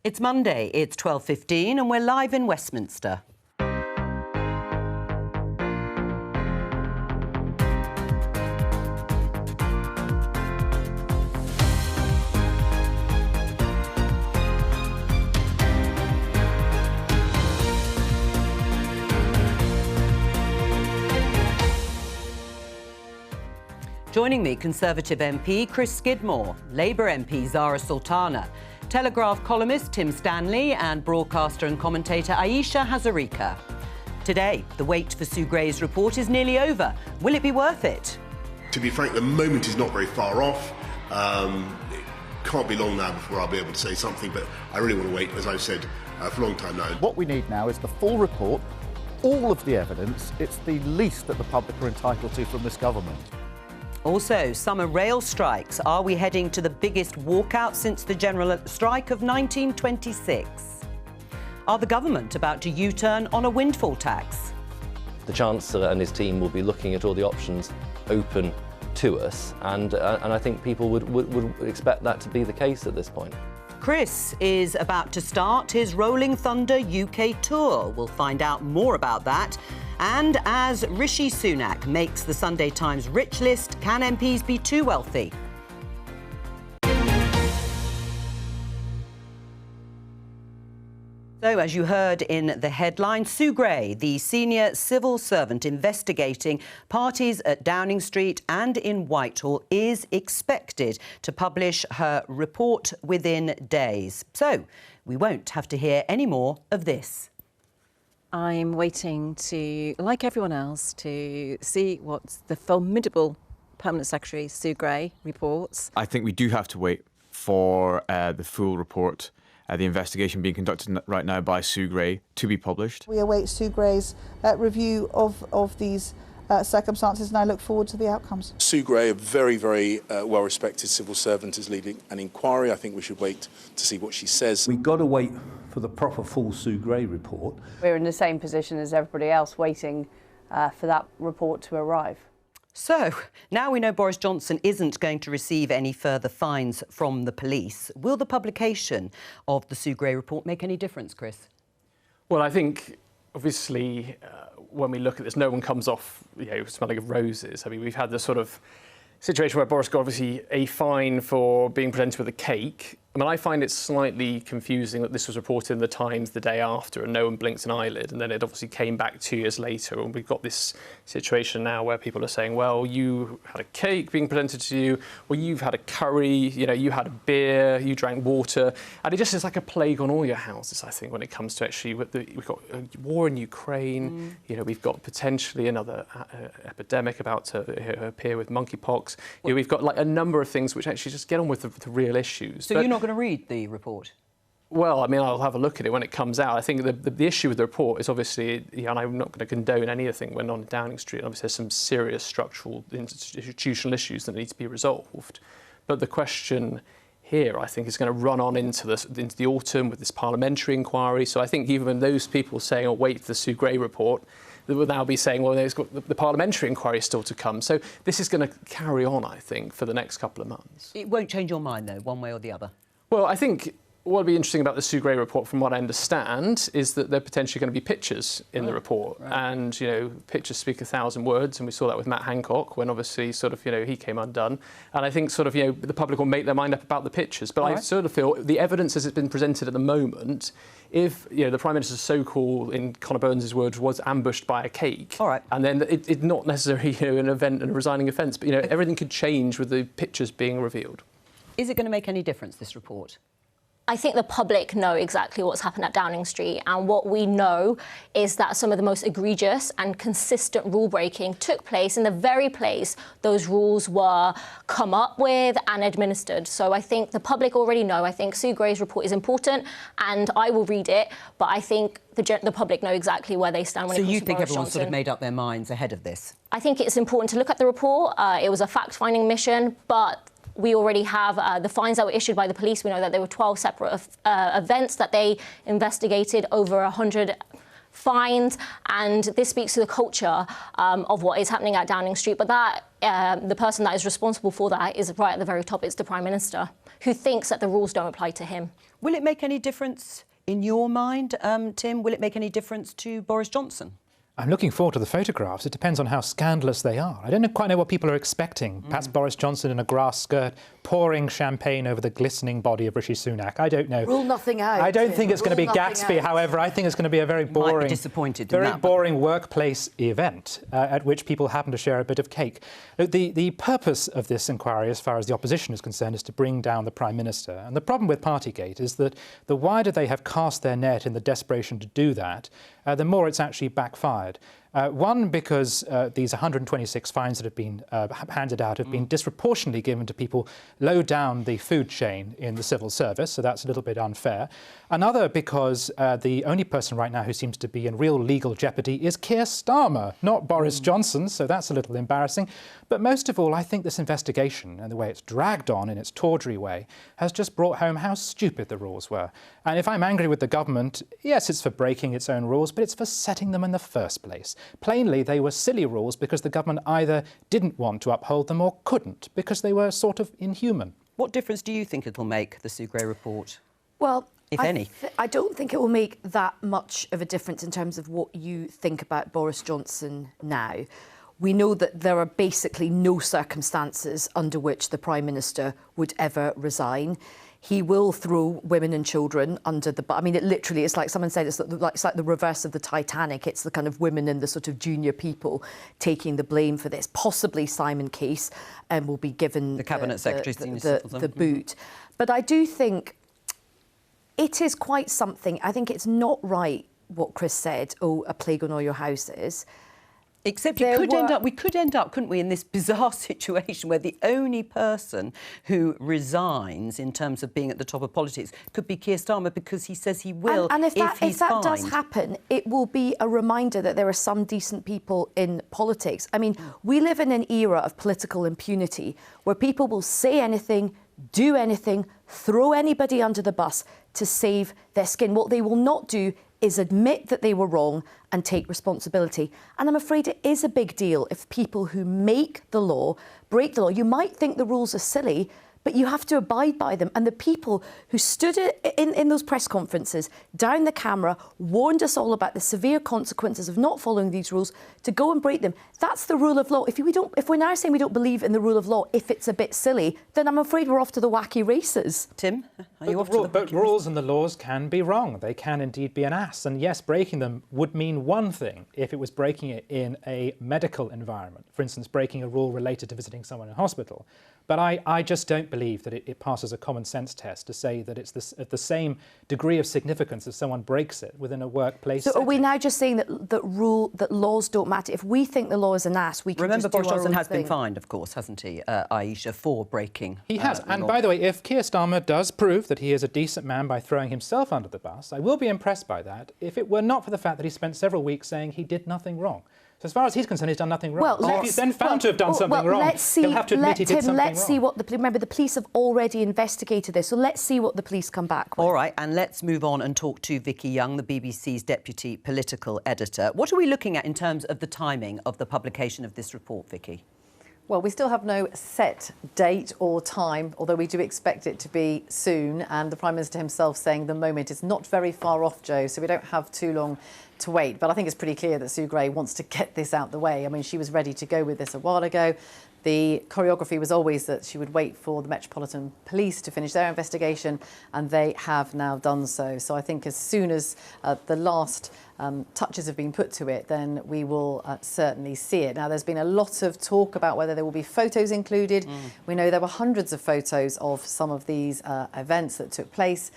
It's Monday, it's 12:15 and we're live in Westminster. Joining me, Conservative MP Chris Skidmore, Labour MP Zara Sultana, Telegraph columnist Tim Stanley and broadcaster and commentator Ayesha Hazarika. Today, the wait for Sue Gray's report is nearly over. Will it be worth it? To be frank, the moment is not very far off. It can't be long now before I'll be able to say something, but I really want to wait, as I've said, for a long time now. What we need now is the full report, all of the evidence. It's the least that the public are entitled to from this government. Also, summer rail strikes. Are we heading to the biggest walkout since the general strike of 1926? Are the government about to U-turn on a windfall tax? The Chancellor and his team will be looking at all the options open to us, and I think people would expect that to be the case at this point. Chris is about to start his Rolling Thunder UK tour. We'll find out more about that. And as Rishi Sunak makes the Sunday Times rich list, can MPs be too wealthy? So, as you heard in the headline, Sue Gray, the senior civil servant investigating parties at Downing Street and in Whitehall, is expected to publish her report within days. So, we won't have to hear any more of this. I'm waiting to, like everyone else, to see what the formidable Permanent Secretary, Sue Gray, reports. I think we do have to wait for the full report, the investigation being conducted right now by Sue Gray, to be published. We await Sue Gray's review of these circumstances, and I look forward to the outcomes. Sue Gray, a very, very well-respected civil servant, is leading an inquiry. I think we should wait to see what she says. We've got to wait for the proper full Sue Gray report. We're in the same position as everybody else, waiting for that report to arrive. So, now we know Boris Johnson isn't going to receive any further fines from the police. Will the publication of the Sue Gray report make any difference, Chris? Well, I think, obviously, when we look at this, no one comes off, smelling of roses. I mean, we've had this sort of situation where Boris got obviously a fine for being presented with a cake. I mean, I find it slightly confusing that this was reported in the Times the day after and no one blinked an eyelid, and then it obviously came back 2 years later, and we've got this situation now where people are saying, well, you had a cake being presented to you, well, you've had a curry, you had a beer, you drank water, and it just is like a plague on all your houses, I think, when it comes to actually, we've got a war in Ukraine, we've got potentially another epidemic about to appear with monkeypox. We've got like a number of things which actually just get on with the real issues. So you're not going to read the report? Well, I mean, I'll have a look at it when it comes out. I think the issue with the report is obviously, and I'm not going to condone anything when on Downing Street, obviously there's some serious structural institutional issues that need to be resolved. But the question here, I think, is going to run on into the autumn with this parliamentary inquiry. So I think even those people saying, oh, wait for the Sue Gray report, they will now be saying, well, there's got the parliamentary inquiry is still to come. So this is going to carry on, I think, for the next couple of months. It won't change your mind, though, one way or the other? Well, I think what will be interesting about the Sue Gray report, from what I understand, is that there are potentially going to be pictures in the report. Right. And, pictures speak 1,000 words. And we saw that with Matt Hancock when obviously he came undone. And I think the public will make their mind up about the pictures. But I sort of feel the evidence as it's been presented at the moment, if, the Prime Minister's so-called, in Conor Burns' words, was ambushed by a cake. All right. And then it's not necessarily, an event and a resigning offence. But, everything could change with the pictures being revealed. Is it going to make any difference, this report? I think the public know exactly what's happened at Downing Street, and what we know is that some of the most egregious and consistent rule-breaking took place in the very place those rules were come up with and administered. So I think the public already know. I think Sue Gray's report is important, and I will read it, but I think the public know exactly where they stand when it comes to Boris Johnson. So you think everyone's sort of made up their minds ahead of this? I think it's important to look at the report. It was a fact-finding mission, but we already have the fines that were issued by the police. We know that there were 12 separate events that they investigated, over 100 fines, and this speaks to the culture of what is happening at Downing Street. But that the person that is responsible for that is right at the very top. It's the Prime Minister, who thinks that the rules don't apply to him. Will it make any difference in your mind, Tim? Will it make any difference to Boris Johnson? I'm looking forward to the photographs. It depends on how scandalous they are. I don't quite know what people are expecting. Perhaps Boris Johnson in a grass skirt pouring champagne over the glistening body of Rishi Sunak. I don't know. Rule nothing out. I don't think it's going to be Gatsby, however. I think it's going to be a very boring, might be disappointed very boring workplace event at which people happen to share a bit of cake. The purpose of this inquiry, as far as the opposition is concerned, is to bring down the Prime Minister. And the problem with Partygate is that the wider they have cast their net in the desperation to do that, the more it's actually backfired. One, because these 126 fines that have been handed out have been disproportionately given to people low down the food chain in the civil service, so that's a little bit unfair. Another, because the only person right now who seems to be in real legal jeopardy is Keir Starmer, not Boris Johnson, so that's a little embarrassing. But most of all, I think this investigation and the way it's dragged on in its tawdry way has just brought home how stupid the rules were. And if I'm angry with the government, yes, it's for breaking its own rules, but it's for setting them in the first place. Plainly, they were silly rules because the government either didn't want to uphold them or couldn't, because they were sort of inhuman. What difference do you think it will make, the Sue Gray report? Well, if any. I don't think it will make that much of a difference in terms of what you think about Boris Johnson now. We know that there are basically no circumstances under which the Prime Minister would ever resign. He will throw women and children under the bus. I mean, it literally, it's like someone said, it's like the reverse of the Titanic. It's the kind of women and the sort of junior people taking the blame for this. Possibly Simon Case will be given the Cabinet Secretary, the boot. But I do think it is quite something. I think it's not right what Chris said, oh, a plague on all your houses. Except we could end up, couldn't we, in this bizarre situation where the only person who resigns in terms of being at the top of politics could be Keir Starmer, because he says he will and if that fined. does happen, it will be a reminder that there are some decent people in politics. I mean, we live in an era of political impunity where people will say anything, do anything, throw anybody under the bus to save their skin. What they will not do is admit that they were wrong and take responsibility. And I'm afraid it is a big deal if people who make the law break the law. You might think the rules are silly, but you have to abide by them. And the people who stood in those press conferences, down the camera, warned us all about the severe consequences of not following these rules, to go and break them. That's the rule of law. If we're now saying we don't believe in the rule of law, if it's a bit silly, then I'm afraid we're off to the wacky races. Tim, are you off to the wacky But rules and the laws can be wrong. They can indeed be an ass. And yes, breaking them would mean one thing if it was breaking it in a medical environment. For instance, breaking a rule related to visiting someone in hospital. But I just don't believe that it passes a common sense test to say that it's at the same degree of significance as someone breaks it within a workplace So setting. are we now just saying that laws don't matter? If we think the law is an ass, we can Remember, just do Boris our Johnson own has thing. been fined, of course, hasn't he, Aisha, for breaking He has. the And law. by the way, if Keir Starmer does prove that he is a decent man by throwing himself under the bus, I will be impressed by that if it were not for the fact that he spent several weeks saying he did nothing wrong. So as far as he's concerned, he's done nothing wrong. So if he's then found to have done something wrong, he'll have to admit he did something wrong. Let's see what remember, the police have already investigated this, so let's see what the police come back with. All right, and let's move on and talk to Vicky Young, the BBC's deputy political editor. What are we looking at in terms of the timing of the publication of this report, Vicky? Well, we still have no set date or time, although we do expect it to be soon. And the Prime Minister himself saying the moment is not very far off, Jo, so we don't have too long to wait. But I think it's pretty clear that Sue Gray wants to get this out the way. I mean, she was ready to go with this a while ago. The choreography was always that she would wait for the Metropolitan Police to finish their investigation, and they have now done so. So I think as soon as the last touches have been put to it, then we will certainly see it. Now, there's been a lot of talk about whether there will be photos included. We know there were hundreds of photos of some of these events that took place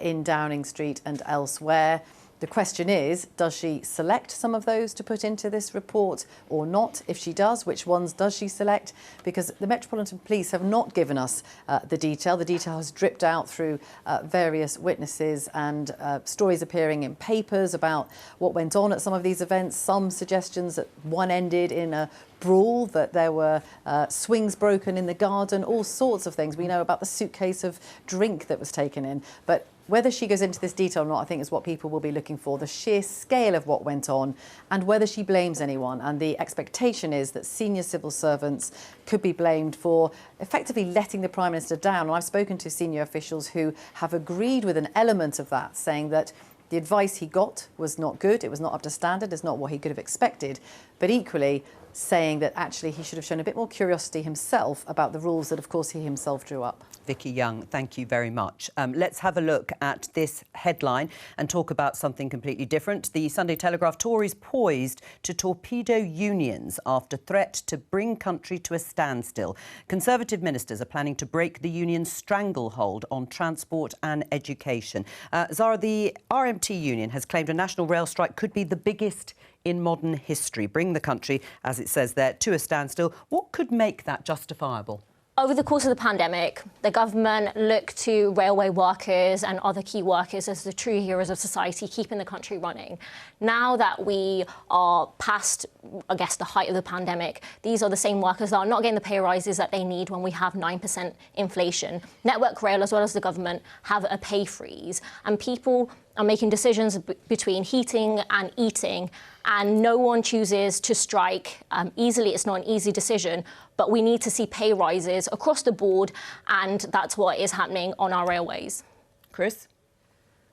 in Downing Street and elsewhere. The question is, does she select some of those to put into this report or not? If she does, which ones does she select? Because the Metropolitan Police have not given us the detail. The detail has dripped out through various witnesses and stories appearing in papers about what went on at some of these events. Some suggestions that one ended in a brawl, that there were swings broken in the garden, all sorts of things. We know about the suitcase of drink that was taken in. But whether she goes into this detail or not, I think is what people will be looking for, the sheer scale of what went on and whether she blames anyone. And the expectation is that senior civil servants could be blamed for effectively letting the Prime Minister down. And I've spoken to senior officials who have agreed with an element of that, saying that the advice he got was not good, it was not up to standard, it's not what he could have expected. But equally, saying that actually he should have shown a bit more curiosity himself about the rules that, of course, he himself drew up. Vicky Young, thank you very much. Let's have a look at this headline and talk about something completely different. The Sunday Telegraph: Tories poised to torpedo unions after threat to bring country to a standstill. Conservative ministers are planning to break the union's stranglehold on transport and education. Zara, the RMT union has claimed a national rail strike could be the biggest in modern history, bring the country, as it says there, to a standstill. What could make that justifiable? Over the course of the pandemic, the government looked to railway workers and other key workers as the true heroes of society, keeping the country running. Now that we are past, I guess, the height of the pandemic, these are the same workers that are not getting the pay rises that they need when we have 9% inflation. Network Rail, as well as the government, have a pay freeze, and people are making decisions between heating and eating, and no one chooses to strike easily. It's not an easy decision, but we need to see pay rises across the board, and that's what is happening on our railways. Chris?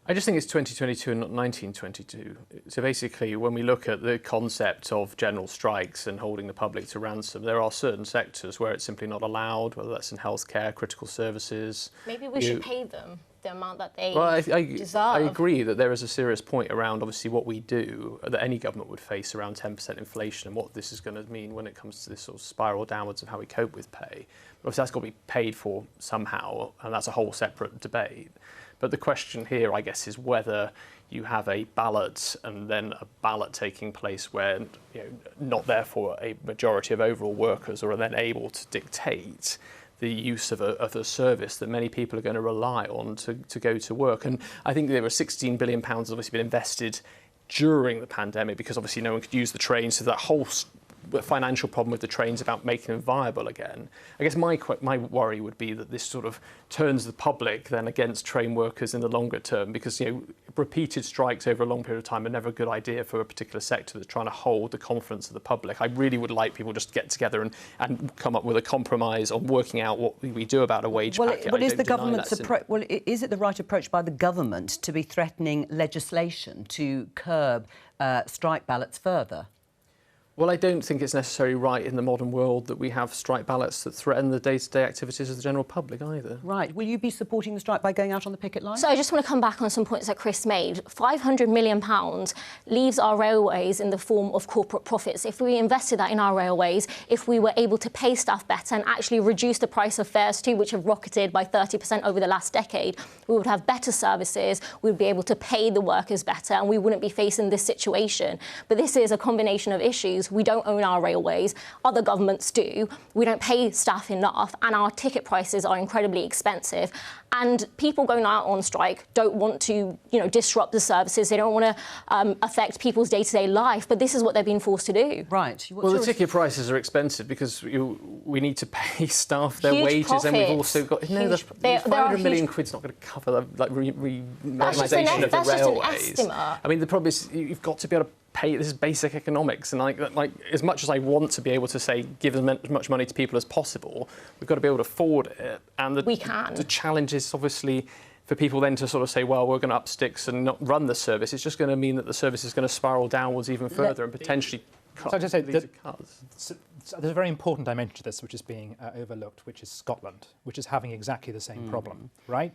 I just think it's 2022 and not 1922. So basically, when we look at the concept of general strikes and holding the public to ransom, there are certain sectors where it's simply not allowed, whether that's in healthcare, critical services. Maybe we should pay them the amount that they deserve. I agree that there is a serious point around, obviously, what we do, that any government would face around 10% inflation and what this is going to mean when it comes to this sort of spiral downwards of how we cope with pay. But obviously, that's got to be paid for somehow, and that's a whole separate debate. But the question here, I guess, is whether you have a ballot and then a ballot taking place where, not therefore a majority of overall workers are then able to dictate the use of a service that many people are going to rely on to go to work. And I think there were £16 billion obviously been invested during the pandemic because obviously no one could use the trains, so that whole financial problem with the trains about making them viable again. I guess my worry would be that this sort of turns the public then against train workers in the longer term, because repeated strikes over a long period of time are never a good idea for a particular sector that's trying to hold the confidence of the public. I really would like people just to get together and come up with a compromise on working out what we do about a wage packet. Well, is the government's approach? Well, is it the right approach by the government to be threatening legislation to curb strike ballots further? Well, I don't think it's necessarily right in the modern world that we have strike ballots that threaten the day-to-day activities of the general public either. Right. Will you be supporting the strike by going out on the picket line? So I just want to come back on some points that Chris made. £500 million leaves our railways in the form of corporate profits. If we invested that in our railways, if we were able to pay staff better and actually reduce the price of fares too, which have rocketed by 30% over the last decade, we would have better services, we would be able to pay the workers better, and we wouldn't be facing this situation. But this is a combination of issues. We don't own our railways. Other governments do. We don't pay staff enough, and our ticket prices are incredibly expensive. And people going out on strike don't want to, disrupt the services. They don't want to affect people's day-to-day life. But this is what they're being forced to do. Right. Well, the ticket prices are expensive because we need to pay staff their huge wages, profits. and we've also got £500 million quid's not going to cover the remodelisation of the railways. I mean, the problem is you've got to be able to pay. This is basic economics, and like as much as I want to be able to say give as much money to people as possible, we've got to be able to afford it. And the challenge is obviously for people then to sort of say, well, we're going to up sticks and not run the service. It's just going to mean that the service is going to spiral downwards even further and potentially cut. So to say that there's a very important dimension to this which is being overlooked, which is Scotland, which is having exactly the same problem, right?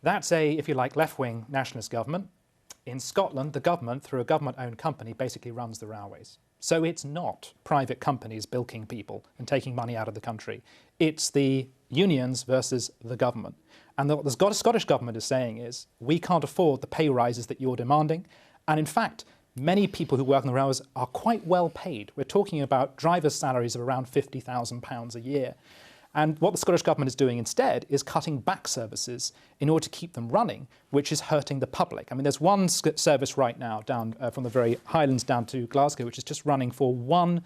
That's a, if you like, left-wing nationalist government. In Scotland, the government, through a government-owned company, basically runs the railways. So it's not private companies bilking people and taking money out of the country. It's the unions versus the government. And what the Scottish government is saying is, we can't afford the pay rises that you're demanding. And in fact, many people who work on the railways are quite well paid. We're talking about drivers' salaries of around £50,000 a year. And what the Scottish Government is doing instead is cutting back services in order to keep them running, which is hurting the public. I mean, there's one service right now down from the very Highlands down to Glasgow, which is just running for one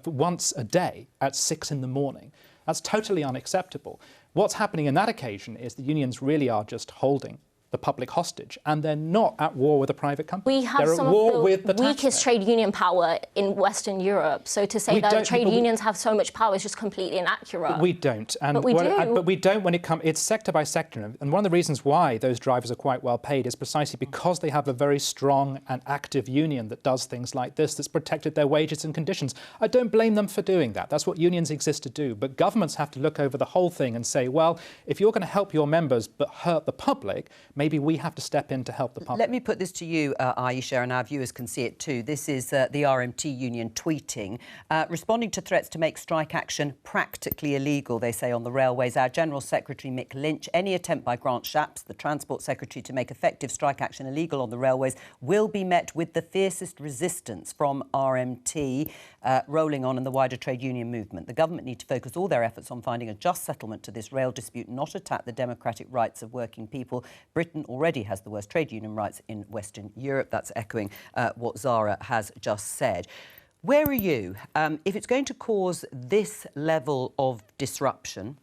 once a day at 6 in the morning. That's totally unacceptable. What's happening in that occasion is the unions really are just holding the public hostage, and they're not at war with a private company. We have some of the weakest trade union power in Western Europe. So to say that trade unions have so much power is just completely inaccurate. We don't. But we do. But we don't when it comes... It's sector by sector. And one of the reasons why those drivers are quite well paid is precisely because they have a very strong and active union that does things like this, that's protected their wages and conditions. I don't blame them for doing that. That's what unions exist to do. But governments have to look over the whole thing and say, well, if you're going to help your members but hurt the public, maybe we have to step in to help the public. Let me put this to you, Aisha, and our viewers can see it too. This is the RMT union tweeting, responding to threats to make strike action practically illegal, they say, on the railways. Our General Secretary, Mick Lynch, any attempt by Grant Shapps, the Transport Secretary, to make effective strike action illegal on the railways will be met with the fiercest resistance from RMT, rolling on in the wider trade union movement. The government need to focus all their efforts on finding a just settlement to this rail dispute, not attack the democratic rights of working people. Britain already has the worst trade union rights in Western Europe. That's echoing what Zara has just said. Where are you? If it's going to cause this level of disruption,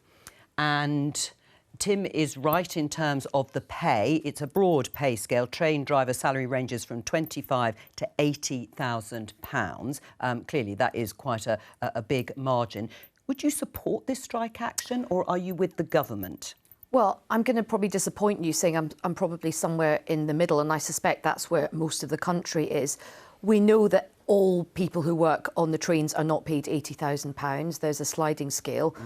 and Tim is right in terms of the pay, it's a broad pay scale. Train driver salary ranges from £25,000 to £80,000. Clearly, that is quite a big margin. Would you support this strike action, or are you with the government? Well, I'm going to probably disappoint you saying I'm probably somewhere in the middle, and I suspect that's where most of the country is. We know that all people who work on the trains are not paid £80,000. There's a sliding scale.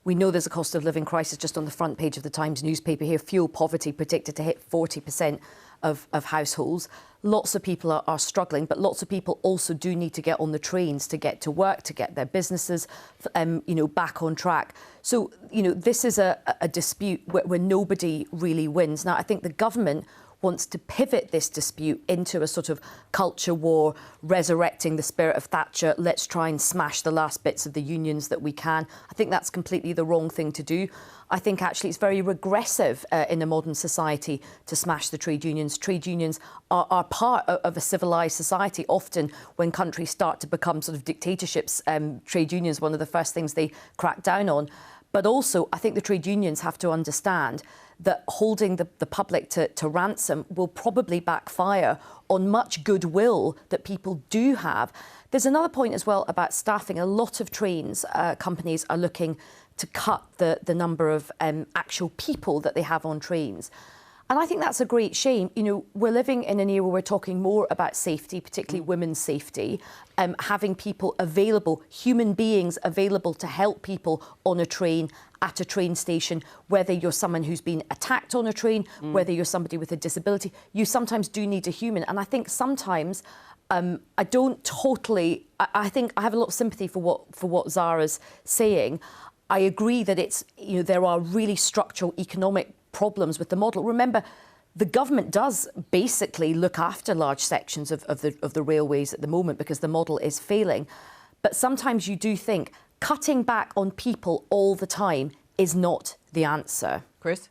We know there's a cost of living crisis just on the front page of the Times newspaper here. Fuel poverty predicted to hit 40% of households. Lots of people are struggling, but lots of people also do need to get on the trains to get to work, to get their businesses, back on track. So, this is a dispute where nobody really wins. Now, I think the government wants to pivot this dispute into a sort of culture war, resurrecting the spirit of Thatcher. Let's try and smash the last bits of the unions that we can. I think that's completely the wrong thing to do. I think actually it's very regressive in a modern society to smash the trade unions. Trade unions are part of a civilised society. Often when countries start to become sort of dictatorships, trade unions, one of the first things they crack down on. But also, I think the trade unions have to understand that holding the public to ransom will probably backfire on much goodwill that people do have. There's another point as well about staffing. A lot of trains companies are looking to cut the number of actual people that they have on trains. And I think that's a great shame. We're living in an era where we're talking more about safety, particularly women's safety, having people available, human beings available to help people on a train, at a train station, whether you're someone who's been attacked on a train, whether you're somebody with a disability, you sometimes do need a human. And I think sometimes I don't totally... I think I have a lot of sympathy for what Zara's saying. I agree that it's, there are really structural economic problems with the model. Remember, the government does basically look after large sections of the railways at the moment because the model is failing. But sometimes you do think cutting back on people all the time is not the answer. Chris?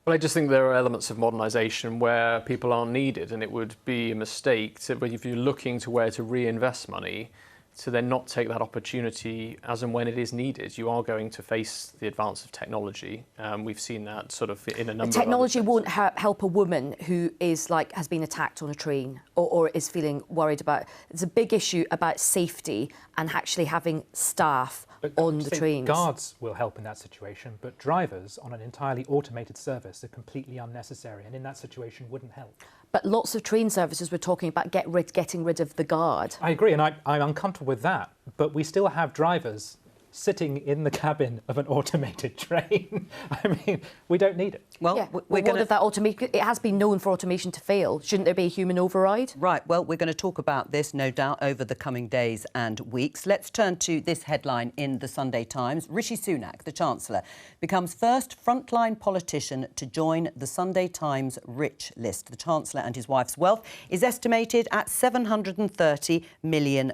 Well, I just think there are elements of modernisation where people aren't needed, and it would be a mistake if you're looking to where to reinvest money, to then not take that opportunity as and when it is needed. You are going to face the advance of technology. We've seen that sort of in a number of technology won't help a woman who has been attacked on a train or is feeling worried about. It's a big issue about safety and actually having staff on the trains. Guards will help in that situation, but drivers on an entirely automated service are completely unnecessary, and in that situation wouldn't help. But lots of train services we're talking about getting rid of the guard. I agree, and I'm uncomfortable with that, but we still have drivers sitting in the cabin of an automated train. I mean, we don't need it. Well, yeah. What if that automation? It has been known for automation to fail. Shouldn't there be a human override? Right. Well, we're going to talk about this, no doubt, over the coming days and weeks. Let's turn to this headline in the Sunday Times. Rishi Sunak, the Chancellor, becomes first frontline politician to join the Sunday Times rich list. The Chancellor and his wife's wealth is estimated at £730 million.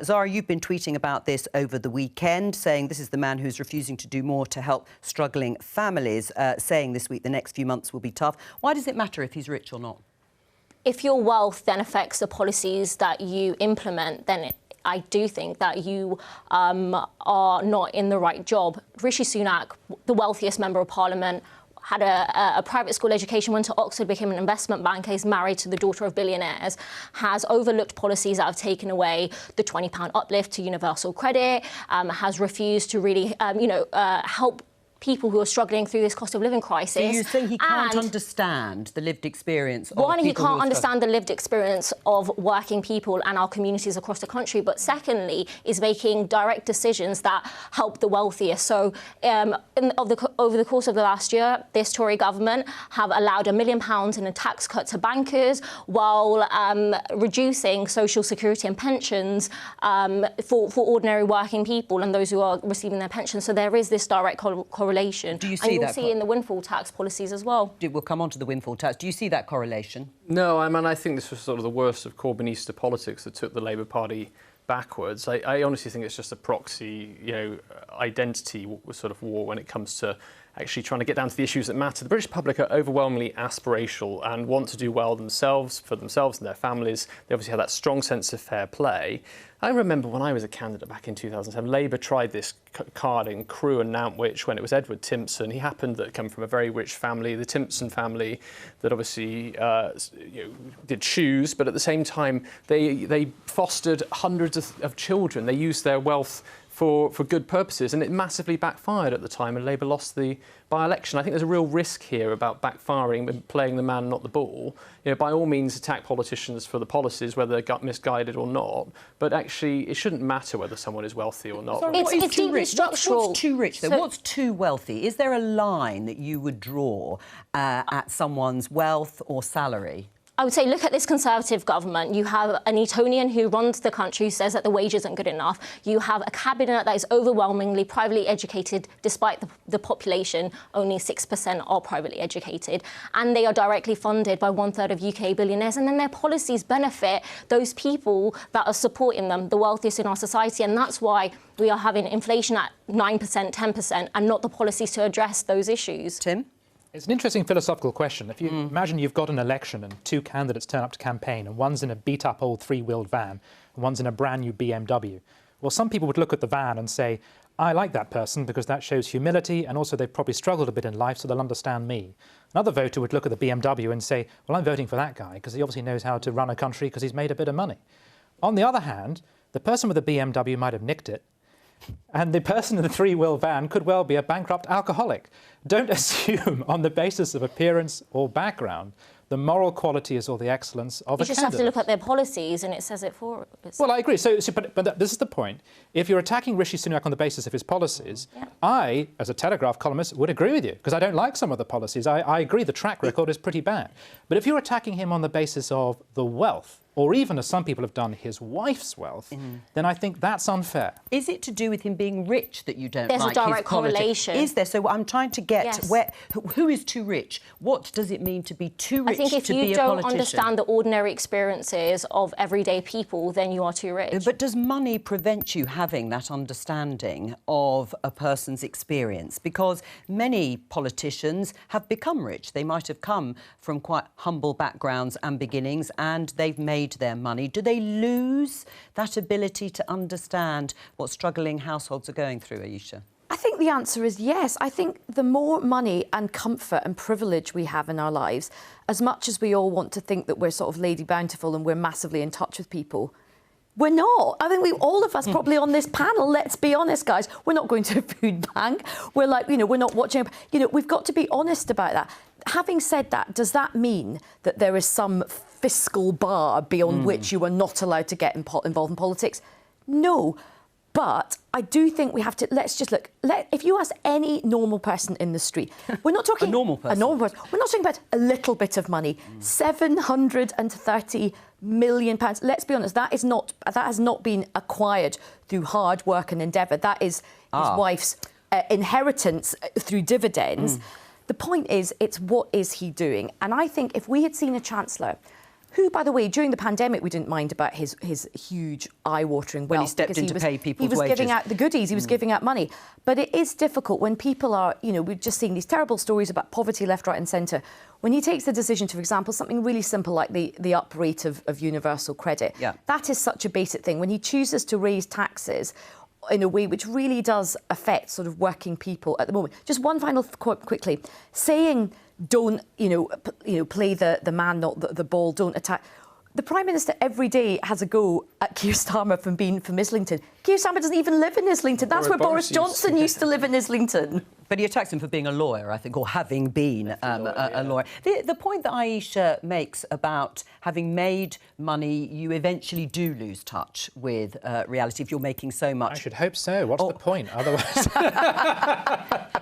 Zara, you've been tweeting about this over the weekend, saying this is the man who's refusing to do more to help struggling families, saying this week the next few months will be tough. Why does it matter if he's rich or not? If your wealth then affects the policies that you implement, then I do think that you are not in the right job. Rishi Sunak, the wealthiest member of Parliament, had a private school education, went to Oxford, became an investment banker, is married to the daughter of billionaires, has overlooked policies that have taken away the £20 uplift to universal credit, has refused to really, help people who are struggling through this cost of living crisis. So you think he can't understand the lived experience of one, he people can't understand the lived experience of working people and our communities across the country, but secondly, is making direct decisions that help the wealthiest. So over the course of the last year, this Tory government have allowed £1 million in a tax cut to bankers while reducing social security and pensions for ordinary working people and those who are receiving their pensions. So there is this direct correlation. Do you see and that? You'll see in the windfall tax policies as well. We'll come on to the windfall tax. Do you see that correlation? No, I think this was sort of the worst of Corbynista politics that took the Labour Party backwards. I honestly think it's just a proxy, identity sort of war when it comes to actually trying to get down to the issues that matter. The British public are overwhelmingly aspirational and want to do well for themselves and their families. They obviously have that strong sense of fair play. I remember when I was a candidate back in 2007, Labour tried this card in Crewe and Nantwich when it was Edward Timpson. He happened to come from a very rich family, the Timpson family, that obviously did shoes, but at the same time they fostered hundreds of children. They used their wealth for good purposes, and it massively backfired at the time, and Labour lost the by-election. I think there's a real risk here about backfiring and playing the man, not the ball. By all means, attack politicians for the policies, whether they're misguided or not, but actually, it shouldn't matter whether someone is wealthy or not. Sorry, it's deeply structural. What's too rich, though? So, what's too wealthy? Is there a line that you would draw at someone's wealth or salary? I would say, look at this Conservative government. You have an Etonian who runs the country, who says that the wage isn't good enough. You have a cabinet that is overwhelmingly privately educated, despite the population, only 6% are privately educated. And they are directly funded by 1/3 of UK billionaires. And then their policies benefit those people that are supporting them, the wealthiest in our society. And that's why we are having inflation at 9%, 10%, and not the policies to address those issues. Tim? It's an interesting philosophical question. If you imagine you've got an election and two candidates turn up to campaign and one's in a beat-up old three-wheeled van and one's in a brand new BMW. Well, some people would look at the van and say, I like that person because that shows humility and also they've probably struggled a bit in life so they'll understand me. Another voter would look at the BMW and say, well, I'm voting for that guy because he obviously knows how to run a country because he's made a bit of money. On the other hand, the person with the BMW might have nicked it, and the person in the three-wheel van could well be a bankrupt alcoholic. Don't assume on the basis of appearance or background the moral qualities or the excellence of a candidate. You just have to look at their policies and it says it for us. Well, I agree. But this is the point. If you're attacking Rishi Sunak on the basis of his policies, I, as a Telegraph columnist, would agree with you because I don't like some of the policies. I agree the track record is pretty bad. But if you're attacking him on the basis of the wealth, or even, as some people have done, his wife's wealth, then I think that's unfair. Is it to do with him being rich that you don't like his politics? There's a direct correlation. Is there? So I'm trying to get who is too rich? What does it mean to be too rich to be a politician? I think if you don't understand the ordinary experiences of everyday people, then you are too rich. But does money prevent you having that understanding of a person's experience? Because many politicians have become rich. They might have come from quite humble backgrounds and beginnings, and they've made their money. Do they lose that ability to understand what struggling households are going through, Ayesha? I think the answer is yes. I think the more money and comfort and privilege we have in our lives, as much as we all want to think that we're sort of Lady Bountiful and we're massively in touch with people, we're not. I think all of us probably on this panel, let's be honest, guys, we're not going to a food bank. We're like, we're not watching. We've got to be honest about that. Having said that, does that mean that there is some fiscal bar beyond which you are not allowed to get involved in politics? No. But I do think we have to, let's just look, if you ask any normal person in the street, we're not talking... A normal person. We're not talking about a little bit of money. £730 million. Let's be honest, that has not been acquired through hard work and endeavour. That is his wife's inheritance through dividends. The point is, it's what is he doing? And I think if we had seen a Chancellor who, by the way, during the pandemic, we didn't mind about his huge eye-watering wealth. When he stepped in to pay people's wages. He was giving out the goodies, he was giving out money. But it is difficult when people are, you know, we've just seen these terrible stories about poverty left, right and centre. When he takes the decision to, for example, something really simple like the up rate of universal credit, that is such a basic thing. When he chooses to raise taxes in a way which really does affect sort of working people at the moment. Just one final quote quickly. Saying don't, play the man, not the ball, don't attack. The Prime Minister every day has a go at Keir Starmer from Islington. Keir Starmer doesn't even live in Islington. That's where Boris Johnson used to live, in Islington. But he attacks him for being a lawyer, I think, or having been a lawyer. The point that Aisha makes about having made money, you eventually do lose touch with reality if you're making so much. I should hope so. What's the point? Otherwise...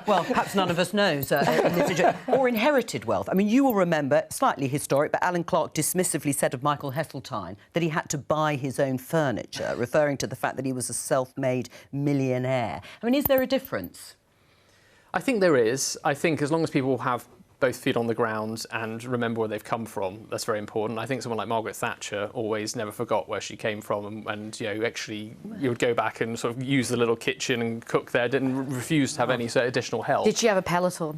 Well, perhaps none of us knows. Or inherited wealth. I mean, you will remember, slightly historic, but Alan Clark dismissively said of Michael Heseltine that he had to buy his own furniture, referring to the fact that he was a self-made millionaire. I mean, is there a difference? I think there is. I think as long as people have both feet on the ground and remember where they've come from, that's very important. I think someone like Margaret Thatcher always never forgot where she came from, and actually you would go back and sort of use the little kitchen and cook there, didn't refuse to have any sort of additional help. Did she have a Peloton?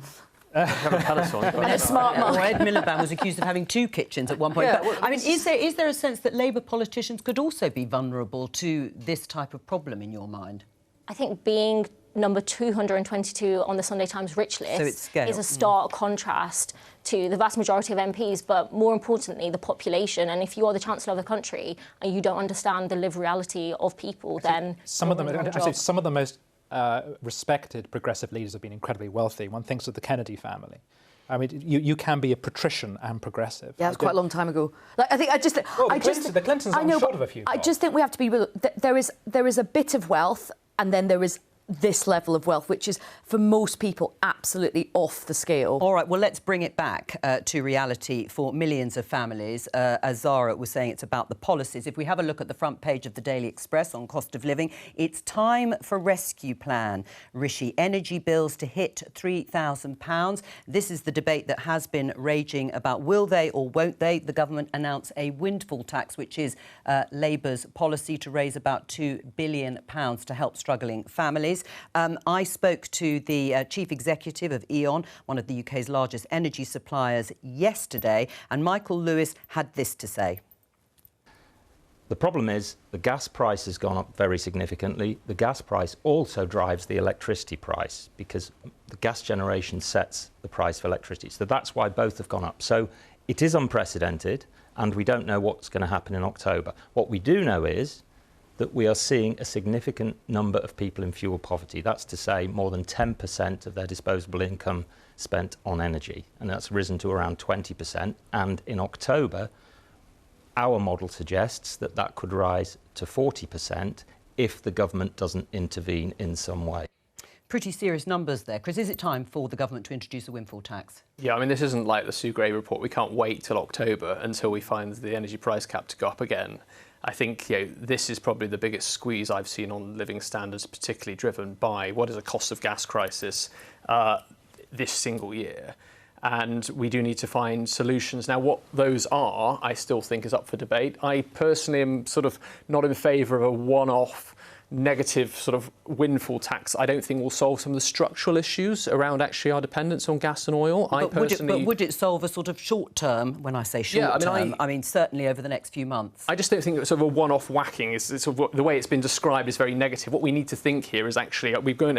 Have a Peloton. A smart mark. Or Ed Miliband was accused of having 2 kitchens at one point. Yeah, but, I mean, is there a sense that Labour politicians could also be vulnerable to this type of problem in your mind? I think being number 222 on the Sunday Times Rich List is a stark contrast to the vast majority of MPs, but more importantly, the population. And if you are the Chancellor of the country and you don't understand the lived reality of people, then some of the most respected progressive leaders have been incredibly wealthy. One thinks of the Kennedy family. I mean, you can be a patrician and progressive. Yeah, it's quite a long time ago. Like, the Clintons are short of a few. I just think we have to be real. There is a bit of wealth, and then there is this level of wealth, which is, for most people, absolutely off the scale. All right, well, let's bring it back to reality for millions of families. As Zara was saying, it's about the policies. If we have a look at the front page of the Daily Express on cost of living, it's time for rescue plan. Rishi, energy bills to hit £3,000. This is the debate that has been raging about will they or won't they. The government announce a windfall tax, which is Labour's policy to raise about £2 billion to help struggling families. I spoke to the chief executive of E.ON, one of the UK's largest energy suppliers, yesterday, and Michael Lewis had this to say. The problem is the gas price has gone up very significantly. The gas price also drives the electricity price because the gas generation sets the price for electricity. So that's why both have gone up. So it is unprecedented, and we don't know what's going to happen in October. What we do know is that we are seeing a significant number of people in fuel poverty. That's to say more than 10% of their disposable income spent on energy, and that's risen to around 20%. And in October, our model suggests that that could rise to 40% if the government doesn't intervene in some way. Pretty serious numbers there. Chris, is it time for the government to introduce a windfall tax? Yeah, I mean, this isn't like the Sue Gray report. We can't wait till October until we find the energy price cap to go up again. I think this is probably the biggest squeeze I've seen on living standards, particularly driven by what is a cost of gas crisis this single year. And we do need to find solutions. Now, what those are, I still think is up for debate. I personally am sort of not in favour of a one-off negative sort of windfall tax. I don't think will solve some of the structural issues around actually our dependence on gas and oil. But would it solve a sort of short-term, when I say short-term, I mean certainly over the next few months? I just don't think that sort of a one-off whacking is sort of the way it's been described is very negative. What we need to think here is actually we're in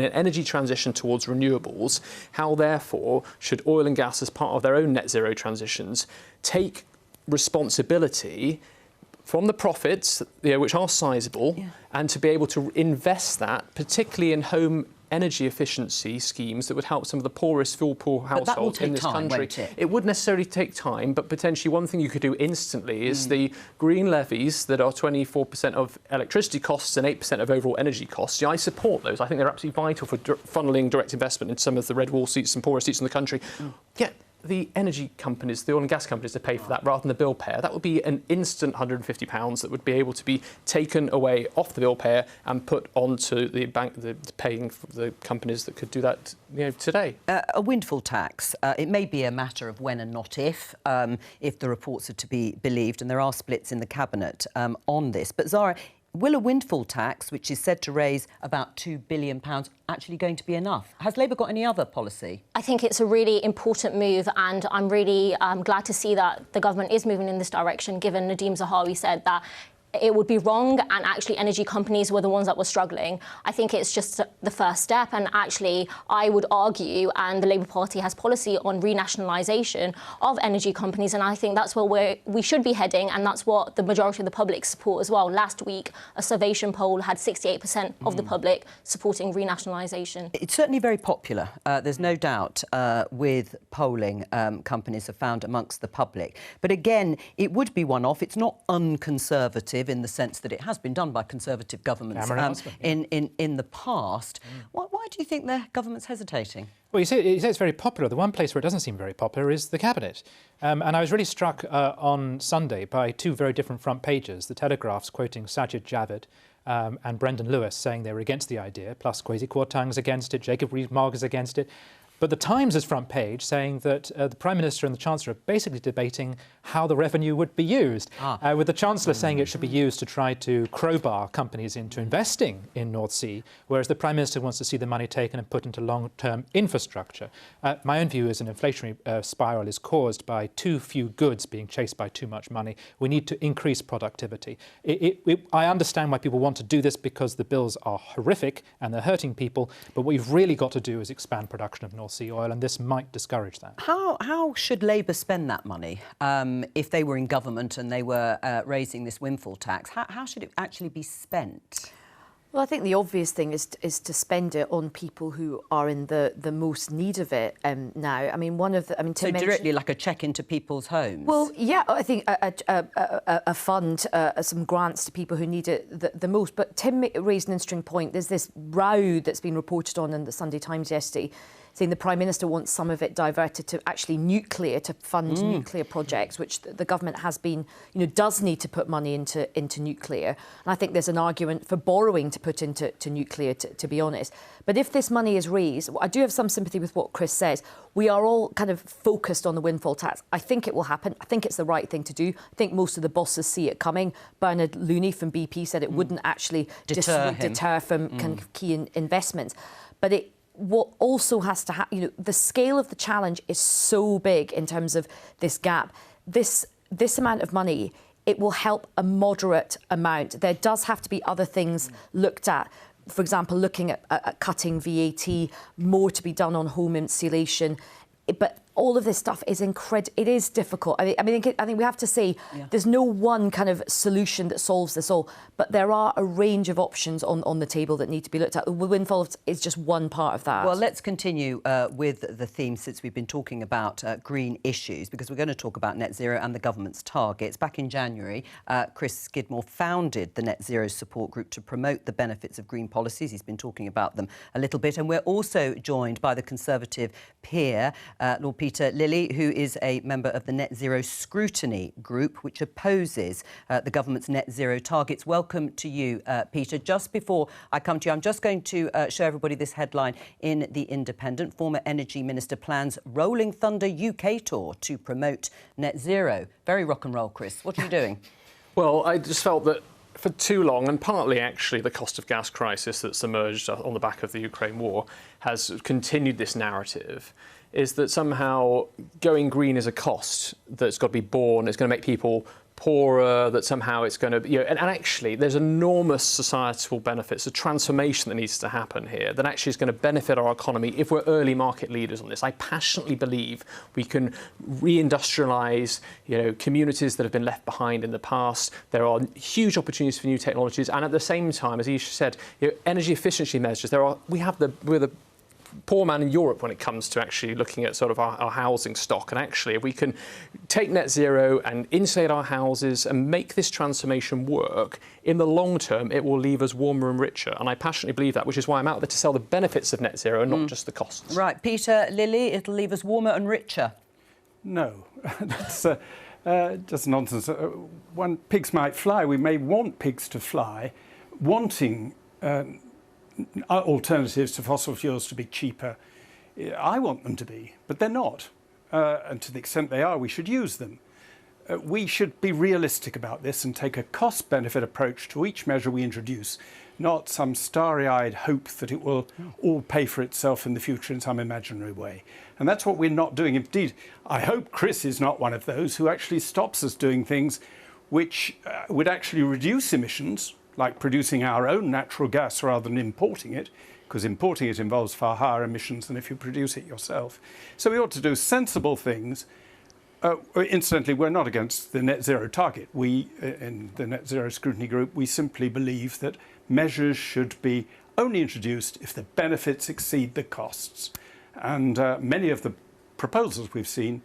an energy transition towards renewables. How, therefore, should oil and gas, as part of their own net zero transitions, take responsibility from the profits, which are sizable, and to be able to invest that, particularly in home energy efficiency schemes that would help some of the poorest, fuel-poor households in this country. It would necessarily take time, but potentially one thing you could do instantly is the green levies that are 24% of electricity costs and 8% of overall energy costs. I support those. I think they're absolutely vital for funneling direct investment into some of the red wall seats and poorest seats in the country. the energy companies, the oil and gas companies, to pay for that rather than the bill payer. That would be an instant £150 that would be able to be taken away off the bill payer and put onto the bank, the paying for the companies that could do that, today. A windfall tax. It may be a matter of when and not if the reports are to be believed, and there are splits in the cabinet on this. But Zara, will a windfall tax, which is said to raise about £2 billion, actually going to be enough? Has Labour got any other policy? I think it's a really important move, and I'm really glad to see that the government is moving in this direction, given Nadeem Zahawi said that it would be wrong, and actually energy companies were the ones that were struggling. I think it's just the first step, and actually I would argue, and the Labour Party has policy on renationalisation of energy companies, and I think that's where we should be heading, and that's what the majority of the public support as well. Last week, a Survation poll had 68% of the public supporting renationalisation. It's certainly very popular, there's no doubt, with polling companies have found amongst the public. But again, it would be one-off. It's not unconservative in the sense that it has been done by Conservative governments in the past. Why do you think the government's hesitating? Well, you say it's very popular. The one place where it doesn't seem very popular is the Cabinet. And I was really struck on Sunday by two very different front pages. The Telegraph's quoting Sajid Javid and Brendan Lewis saying they were against the idea, plus Kwesi Kwarteng's against it, Jacob Rees-Mogg is against it. But the Times' front page saying that the Prime Minister and the Chancellor are basically debating how the revenue would be used, with the Chancellor saying it should be used to try to crowbar companies into investing in North Sea, whereas the Prime Minister wants to see the money taken and put into long-term infrastructure. My own view is an inflationary spiral is caused by too few goods being chased by too much money. We need to increase productivity. I understand why people want to do this, because the bills are horrific and they're hurting people, but what we've really got to do is expand production of North Sea oil, and this might discourage that. How should Labour spend that money if they were in government and they were raising this windfall tax? How should it actually be spent? Well, I think the obvious thing is to spend it on people who are in the most need of it now. I mean, so directly, like a check into people's homes? Well, yeah, I think a fund, some grants to people who need it the most. But Tim raised an interesting point. There's this row that's been reported on in the Sunday Times yesterday, saying the Prime Minister wants some of it diverted to actually nuclear, to fund nuclear projects, which the government has been, does need to put money into nuclear. And I think there's an argument for borrowing to put into nuclear, to be honest. But if this money is raised, I do have some sympathy with what Chris says. We are all kind of focused on the windfall tax. I think it will happen. I think it's the right thing to do. I think most of the bosses see it coming. Bernard Looney from BP said it wouldn't actually deter from kind of key investments. But what also has to happen, the scale of the challenge is so big in terms of this gap. This amount of money, it will help a moderate amount. There does have to be other things looked at. For example, looking at cutting VAT, more to be done on home insulation. But all of this stuff is it is difficult. I think we have to say there's no one kind of solution that solves this all, but there are a range of options on the table that need to be looked at. The windfall is just one part of that. Well, let's continue with the theme, since we've been talking about green issues, because we're going to talk about net zero and the government's targets. Back in January, Chris Skidmore founded the Net Zero Support Group to promote the benefits of green policies. He's been talking about them a little bit, and we're also joined by the Conservative peer, Lord Peter Lilly, who is a member of the Net Zero Scrutiny Group, which opposes the government's net zero targets. Welcome to you, Peter. Just before I come to you, I'm just going to show everybody this headline in The Independent. Former Energy Minister plans Rolling Thunder UK tour to promote net zero. Very rock and roll, Chris. What are you doing? Well, I just felt that for too long, and partly actually the cost of gas crisis that's emerged on the back of the Ukraine war has continued this narrative, is that somehow going green is a cost that's got to be borne. It's going to make people poorer, that somehow it's going to, and actually there's enormous societal benefits, a transformation that needs to happen here that actually is going to benefit our economy if we're early market leaders on this. I passionately believe we can reindustrialise, communities that have been left behind in the past. There are huge opportunities for new technologies, and at the same time, as Isha said, energy efficiency measures. We're the poor man in Europe when it comes to actually looking at sort of our housing stock. And actually, if we can take net zero and insulate our houses and make this transformation work, in the long term, it will leave us warmer and richer. And I passionately believe that, which is why I'm out there to sell the benefits of net zero and not just the costs. Right, Peter Lilly, it'll leave us warmer and richer. No, that's just nonsense. Pigs might fly. We may want pigs to fly, wanting alternatives to fossil fuels to be cheaper. I want them to be, but they're not. And to the extent they are, we should use them. We should be realistic about this and take a cost-benefit approach to each measure we introduce, not some starry-eyed hope that it will all pay for itself in the future in some imaginary way. And that's what we're not doing. Indeed, I hope Chris is not one of those who actually stops us doing things which would actually reduce emissions, like producing our own natural gas rather than importing it, because importing it involves far higher emissions than if you produce it yourself. So we ought to do sensible things. Incidentally, we're not against the net zero target. We, in the net zero scrutiny group, we simply believe that measures should be only introduced if the benefits exceed the costs. And many of the proposals we've seen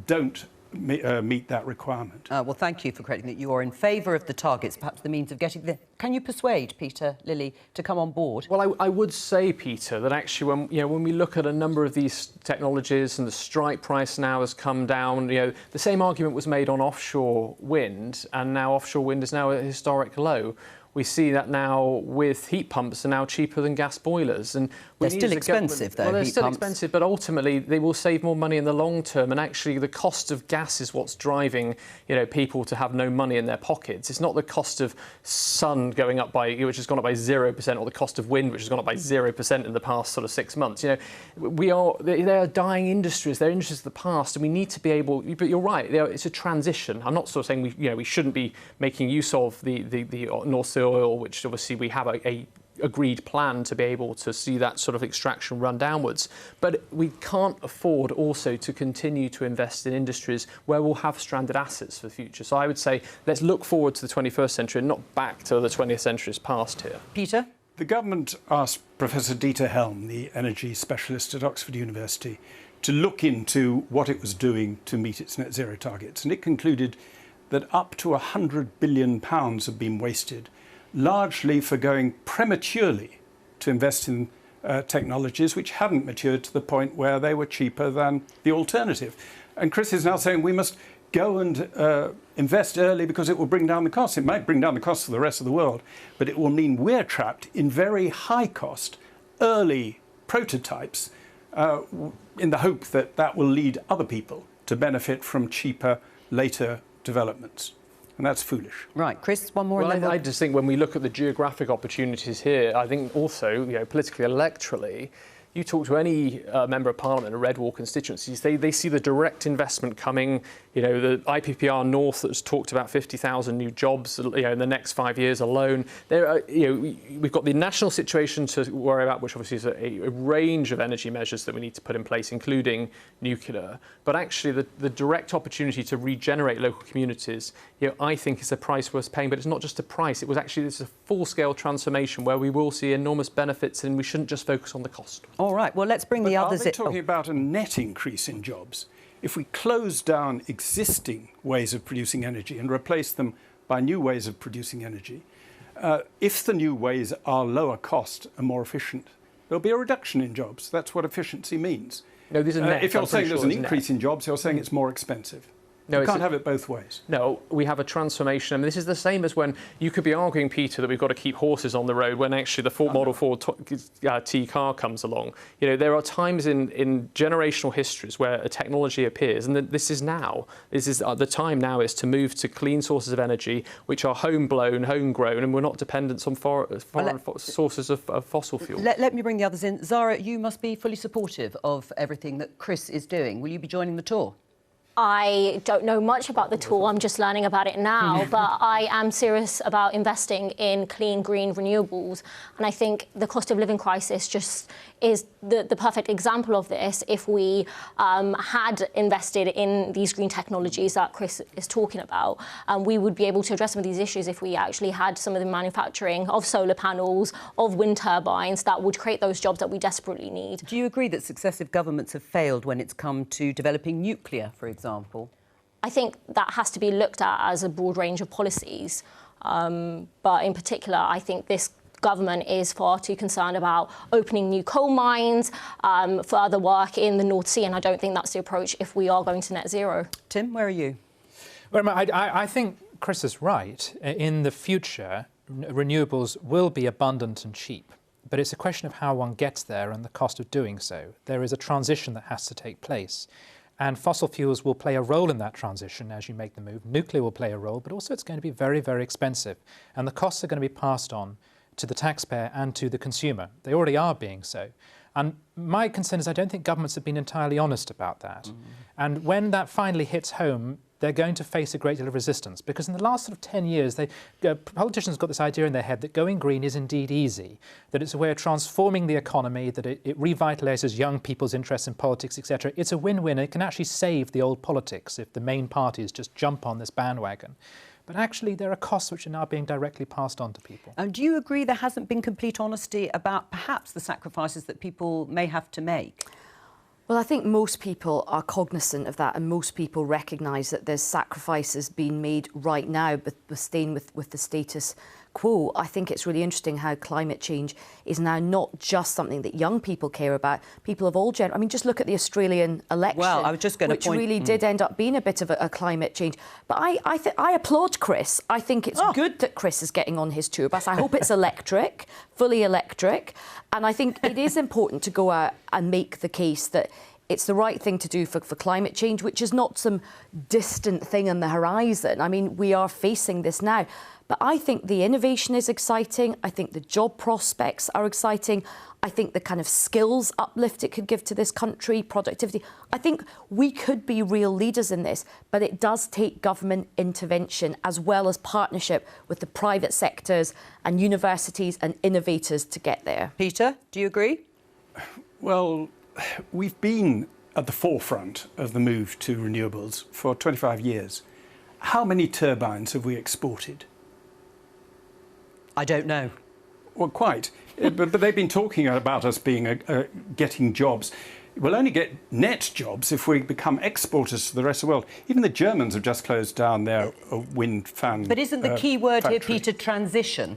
don't meet that requirement. Well, thank you for correcting that. You are in favour of the targets, perhaps the means of getting there. Can you persuade Peter Lilly to come on board? Well, I would say, Peter, that actually when we look at a number of these technologies and the strike price now has come down, the same argument was made on offshore wind, and now offshore wind is now at a historic low. We see that now with heat pumps are now cheaper than gas boilers, and they're still expensive, though. Well, they're still expensive, but ultimately they will save more money in the long term. And actually, the cost of gas is what's driving, people to have no money in their pockets. It's not the cost of sun going up which has gone up by 0%, or the cost of wind, which has gone up by 0% in the past sort of 6 months. They are dying industries. They're industries of the past, and we need to be able. But you're right. It's a transition. I'm not sort of saying we shouldn't be making use of the North Sea oil, which obviously we have a agreed plan to be able to see that sort of extraction run downwards. But we can't afford also to continue to invest in industries where we'll have stranded assets for the future. So I would say let's look forward to the 21st century and not back to the 20th century's past here. Peter? The government asked Professor Dieter Helm, the energy specialist at Oxford University, to look into what it was doing to meet its net zero targets. And it concluded that up to £100 billion have been wasted, largely for going prematurely to invest in technologies which hadn't matured to the point where they were cheaper than the alternative. And Chris is now saying we must go and invest early because it will bring down the costs. It might bring down the costs for the rest of the world, but it will mean we're trapped in very high cost early prototypes in the hope that that will lead other people to benefit from cheaper later developments. And that's foolish. Right, Chris, one more. Well, I just think when we look at the geographic opportunities here, I think also, politically, electorally, you talk to any member of parliament in a red wall constituencies, they see the direct investment coming. The IPPR North that's talked about 50,000 new jobs, in the next 5 years alone. There are, we've got the national situation to worry about, which obviously is a range of energy measures that we need to put in place, including nuclear. But actually, the direct opportunity to regenerate local communities, I think is a price worth paying. But it's not just a price; it's a full-scale transformation where we will see enormous benefits, and we shouldn't just focus on the cost. All right. Well, let's bring the others in. Are they talking about a net increase in jobs? If we close down existing ways of producing energy and replace them by new ways of producing energy, if the new ways are lower cost and more efficient, there'll be a reduction in jobs. That's what efficiency means. No, these are net. If you're saying there's an increase in jobs, you're saying it's more expensive. No, you can't have it both ways. No, we have a transformation. I mean, this is the same as when you could be arguing, Peter, that we've got to keep horses on the road when actually the Ford Model 4 T car comes along. There are times in generational histories where a technology appears, and this is now. This is the time now is to move to clean sources of energy, which are homegrown, and we're not dependent on foreign sources of fossil fuel. Let me bring the others in. Zara, you must be fully supportive of everything that Chris is doing. Will you be joining the tour? I don't know much about the tool, I'm just learning about it now, but I am serious about investing in clean, green renewables. And I think the cost of living crisis just is the perfect example of this. If we had invested in these green technologies that Chris is talking about, we would be able to address some of these issues if we actually had some of the manufacturing of solar panels, of wind turbines that would create those jobs that we desperately need. Do you agree that successive governments have failed when it's come to developing nuclear, for example? I think that has to be looked at as a broad range of policies. But in particular, I think this government is far too concerned about opening new coal mines, further work in the North Sea, and I don't think that's the approach if we are going to net zero. Tim, where are you? Well, I think Chris is right. In the future, renewables will be abundant and cheap, but it's a question of how one gets there and the cost of doing so. There is a transition that has to take place, and fossil fuels will play a role in that transition as you make the move. Nuclear will play a role, but also it's going to be very, very expensive, and the costs are going to be passed on to the taxpayer and to the consumer. They already are being so. And my concern is I don't think governments have been entirely honest about that. And when that finally hits home, they're going to face a great deal of resistance, because in the last sort of 10 years, politicians got this idea in their head that going green is indeed easy, that it's a way of transforming the economy, that it revitalises young people's interest in politics, etc. It's a win-win. It can actually save the old politics if the main parties just jump on this bandwagon. But actually, there are costs which are now being directly passed on to people. And do you agree there hasn't been complete honesty about perhaps the sacrifices that people may have to make? Well, I think most people are cognizant of that, and most people recognise that there's sacrifices being made right now, but staying with the status quo. I think it's really interesting how climate change is now not just something that young people care about. People of all genders. I mean, just look at the Australian election, well, I was just going to which really did end up being a bit of a climate change. But I applaud Chris. I think it's good that Chris is getting on his tour bus. I hope it's electric, fully electric. And I think it is important to go out and make the case that it's the right thing to do for climate change, which is not some distant thing on the horizon. I mean, we are facing this now. But I think the innovation is exciting. I think the job prospects are exciting. I think the kind of skills uplift it could give to this country, productivity. I think we could be real leaders in this, but it does take government intervention as well as partnership with the private sectors and universities and innovators to get there. Peter, do you agree? Well, we've been at the forefront of the move to renewables for 25 years. How many turbines have we exported? I don't know. Well, quite. but they've been talking about us being getting jobs. We'll only get net jobs if we become exporters to the rest of the world. Even the Germans have just closed down their wind fan But isn't the key word factory. here, Peter, transition?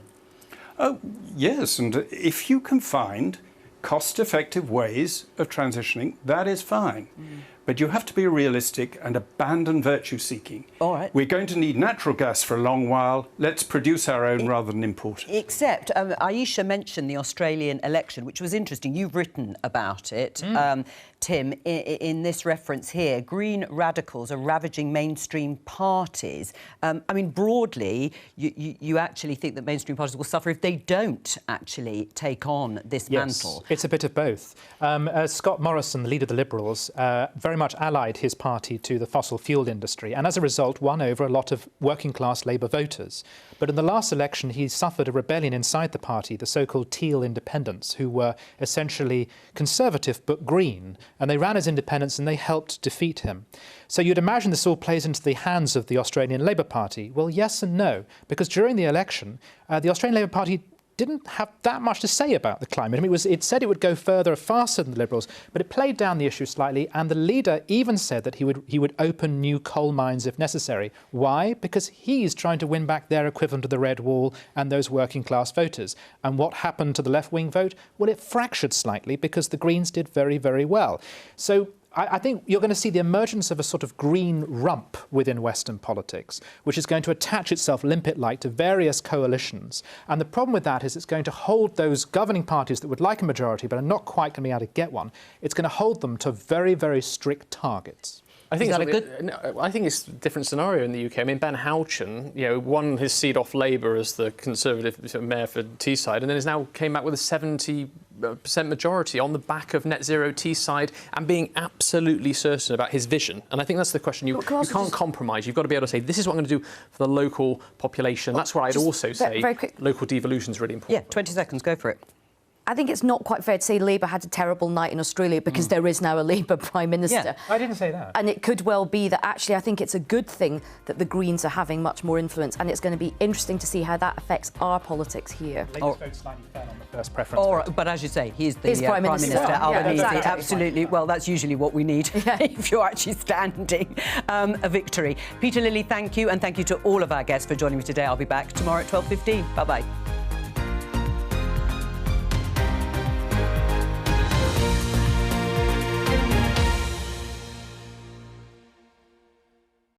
Oh, yes. And if you can find cost-effective ways of transitioning, that is fine. But you have to be realistic and abandon virtue-seeking. All right. We're going to need natural gas for a long while. Let's produce our own rather than import it. Except, Aisha mentioned the Australian election, which was interesting. You've written about it, Tim, in this reference here. Green radicals are ravaging mainstream parties. I mean, broadly, you actually think that mainstream parties will suffer if they don't actually take on this mantle? It's a bit of both. Scott Morrison, the leader of the Liberals, very much allied his party to the fossil fuel industry, and as a result won over a lot of working-class Labour voters. But in the last election, he suffered a rebellion inside the party, the so-called Teal independents, who were essentially conservative but green, and they ran as independents and they helped defeat him. So you'd imagine this all plays into the hands of the Australian Labour Party. Well, yes and no, because during the election, the Australian Labour Party didn't have that much to say about the climate. I mean, it said it would go further, faster than the Liberals, but it played down the issue slightly, and the leader even said that he would open new coal mines if necessary. Why? Because he's trying to win back their equivalent of the Red Wall and those working-class voters. And what happened to the left-wing vote? Well, it fractured slightly because the Greens did very, very well. So I think you're going to see the emergence of a sort of green rump within Western politics, which is going to attach itself limpet-like to various coalitions. And the problem with that is it's going to hold those governing parties that would like a majority but are not quite going to be able to get one. It's going to hold them to very, very strict targets. I think it's a different scenario in the UK. I mean, Ben Houchen, won his seat off Labour as the Conservative mayor for Teesside, and then has now came back with a 70% majority on the back of net zero Teesside and being absolutely certain about his vision. And I think that's the question. You can't compromise. You've got to be able to say, this is what I'm going to do for the local population. That's why I'd also say local devolution is really important. Yeah, 20 seconds, go for it. I think it's not quite fair to say Labour had a terrible night in Australia because there is now a Labour Prime Minister. Yeah, I didn't say that. And it could well be that actually I think it's a good thing that the Greens are having much more influence, and it's going to be interesting to see how that affects our politics here. Labour's vote slightly fell on the first preference vote. But as you say, he's the Prime Minister. Albanese. Yeah, exactly. Absolutely. Well, that's usually what we need if you're actually standing a victory. Peter Lilly, thank you, and thank you to all of our guests for joining me today. I'll be back tomorrow at 12:15. Bye-bye.